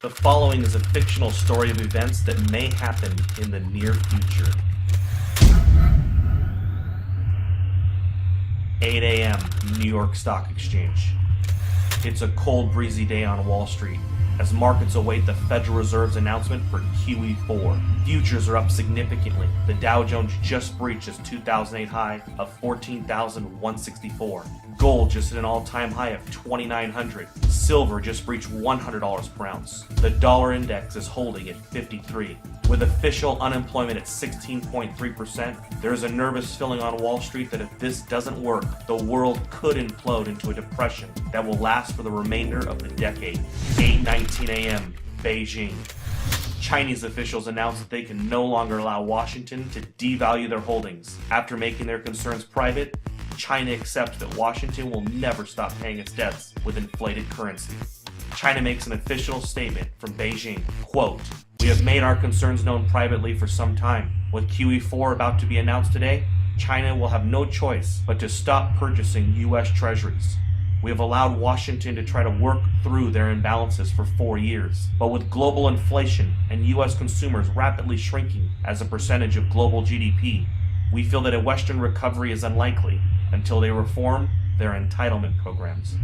The following is a fictional story of events that may happen in the near future. 8 a.m. New York Stock Exchange. It's a cold, breezy day on Wall Street as markets await the Federal Reserve's announcement for QE4. Futures are up significantly. The Dow Jones just breached its 2008 high of 14,164. Gold just hit an all-time high of 2,900. Silver just breached $100 per ounce. The dollar index is holding at 53. With official unemployment at 16.3%, there is a nervous feeling on Wall Street that if this doesn't work, the world could implode into a depression that will last for the remainder of the decade. 8:19 a.m. Beijing. Chinese officials announced that they can no longer allow Washington to devalue their holdings. After making their concerns private, China accepts that Washington will never stop paying its debts with inflated currency. China makes an official statement from Beijing, quote, "We have made our concerns known privately for some time. With QE4 about to be announced today, China will have no choice but to stop purchasing U.S. treasuries. We have allowed Washington to try to work through their imbalances for 4 years. But with global inflation and U.S. consumers rapidly shrinking as a percentage of global GDP, we feel that a Western recovery is unlikely until they reform their entitlement programs."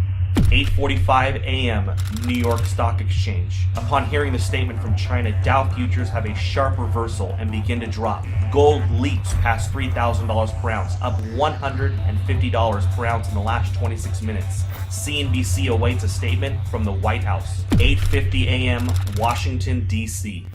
8:45 a.m. New York Stock Exchange. Upon hearing the statement from China, Dow futures have a sharp reversal and begin to drop. Gold leaps past $3,000 per ounce, up $150 per ounce in the last 26 minutes. CNBC awaits a statement from the White House. 8:50 a.m. Washington, D.C.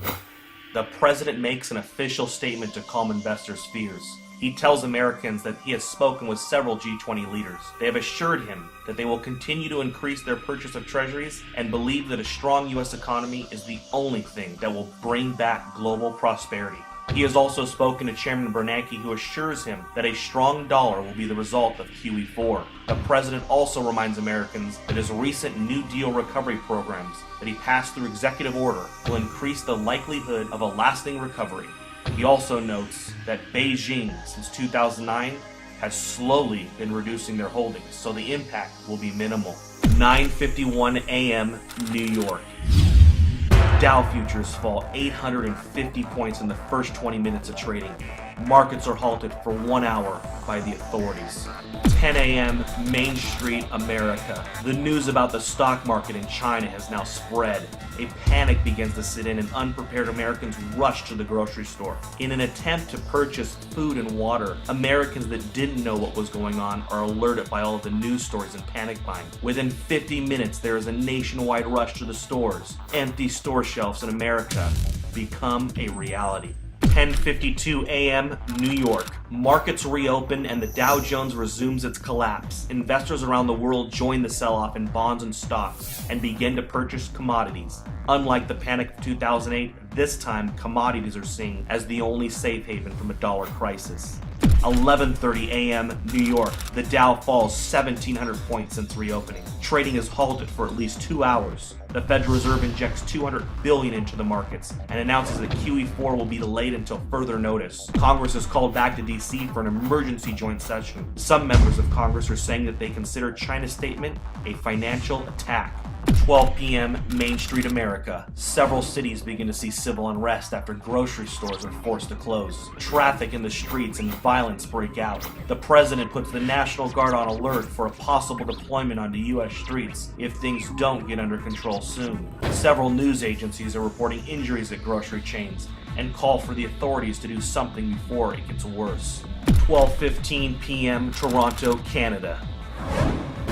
The president makes an official statement to calm investors' fears. He tells Americans that he has spoken with several G20 leaders. They have assured him that they will continue to increase their purchase of treasuries and believe that a strong U.S. economy is the only thing that will bring back global prosperity. He has also spoken to Chairman Bernanke, who assures him that a strong dollar will be the result of QE4. The president also reminds Americans that his recent New Deal recovery programs that he passed through executive order will increase the likelihood of a lasting recovery. He also notes that Beijing, since 2009, has slowly been reducing their holdings, so the impact will be minimal. 9:51 a.m. New York. Dow futures fall 850 points in the first 20 minutes of trading. Markets are halted for 1 hour by the authorities. 10 a.m. Main Street, America. The news about the stock market in China has now spread. A panic begins to sit in and unprepared Americans rush to the grocery store. In an attempt to purchase food and water, Americans that didn't know what was going on are alerted by all of the news stories and panic buying. Within 50 minutes, there is a nationwide rush to the stores. Empty store shelves in America become a reality. 10:52 a.m. New York. Markets reopen and the Dow Jones resumes its collapse. Investors around the world join the sell-off in bonds and stocks and begin to purchase commodities. Unlike the panic of 2008, this time commodities are seen as the only safe haven from a dollar crisis. 11:30 a.m. New York. The Dow falls 1,700 points since reopening. Trading is halted for at least 2 hours. The Federal Reserve injects $200 billion into the markets and announces that QE4 will be delayed until further notice. Congress is called back to D.C. for an emergency joint session. Some members of Congress are saying that they consider China's statement a financial attack. 12 p.m. Main Street, America. Several cities begin to see civil unrest after grocery stores are forced to close. Traffic in the streets and violence break out. The president puts the National Guard on alert for a possible deployment onto U.S. streets if things don't get under control soon. Several news agencies are reporting injuries at grocery chains and call for the authorities to do something before it gets worse. 12:15 p.m. Toronto, Canada.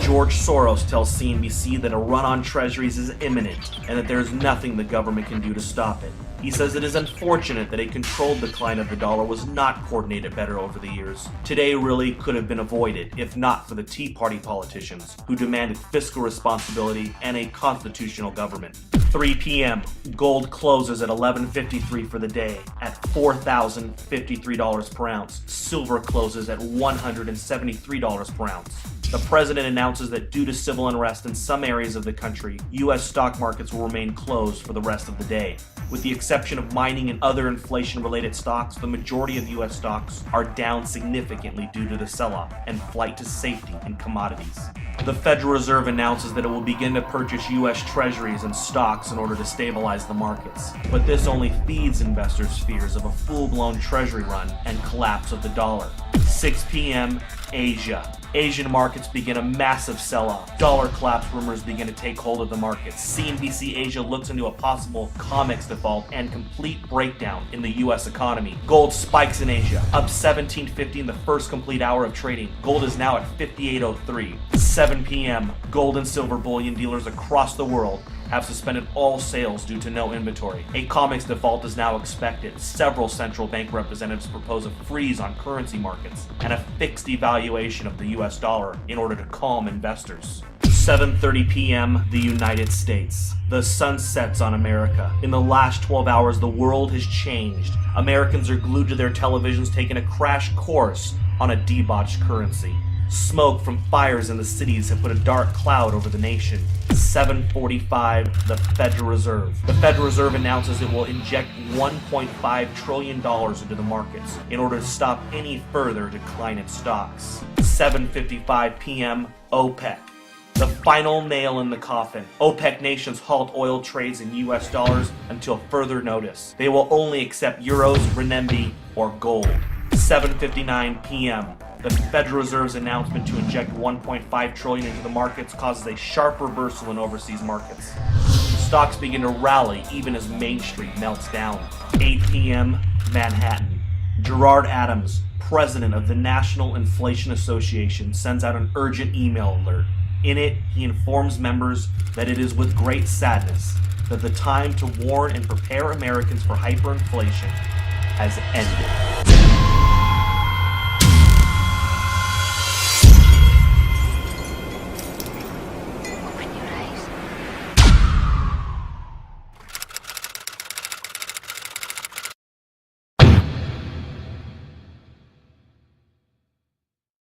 George Soros tells CNBC that a run on treasuries is imminent and that there is nothing the government can do to stop it. He says it is unfortunate that a controlled decline of the dollar was not coordinated better over the years. Today really could have been avoided if not for the Tea Party politicians who demanded fiscal responsibility and a constitutional government. 3 p.m. Gold closes at $11.53 for the day at $4,053 per ounce. Silver closes at $173 per ounce. The president announces that due to civil unrest in some areas of the country, U.S. stock markets will remain closed for the rest of the day. With the exception of mining and other inflation-related stocks, the majority of U.S. stocks are down significantly due to the sell-off and flight to safety in commodities. The Federal Reserve announces that it will begin to purchase U.S. treasuries and stocks in order to stabilize the markets. But this only feeds investors' fears of a full-blown treasury run and collapse of the dollar. 6 p.m. Asia. Asian markets begin a massive sell-off. Dollar collapse rumors begin to take hold of the markets. CNBC Asia looks into a possible COMEX default and complete breakdown in the U.S. economy. Gold spikes in Asia, up 1750 in the first complete hour of trading. Gold is now at 5803. 7 p.m. Gold and silver bullion dealers across the world have suspended all sales due to no inventory. A COMEX default is now expected. Several central bank representatives propose a freeze on currency markets and a fixed devaluation of the US dollar in order to calm investors. 7:30 p.m. the United States. The sun sets on America. In the last 12 hours, the world has changed. Americans are glued to their televisions, taking a crash course on a debauched currency. Smoke from fires in the cities have put a dark cloud over the nation. 7:45, the Federal Reserve. The Federal Reserve announces it will inject $1.5 trillion into the markets in order to stop any further decline in stocks. 7:55 p.m., OPEC. The final nail in the coffin. OPEC nations halt oil trades in US dollars until further notice. They will only accept euros, renminbi, or gold. 7:59 p.m. The Federal Reserve's announcement to inject $1.5 trillion into the markets causes a sharp reversal in overseas markets. Stocks begin to rally even as Main Street melts down. 8 p.m. Manhattan. Gerard Adams, president of the National Inflation Association, sends out an urgent email alert. In it, he informs members that it is with great sadness that the time to warn and prepare Americans for hyperinflation has ended.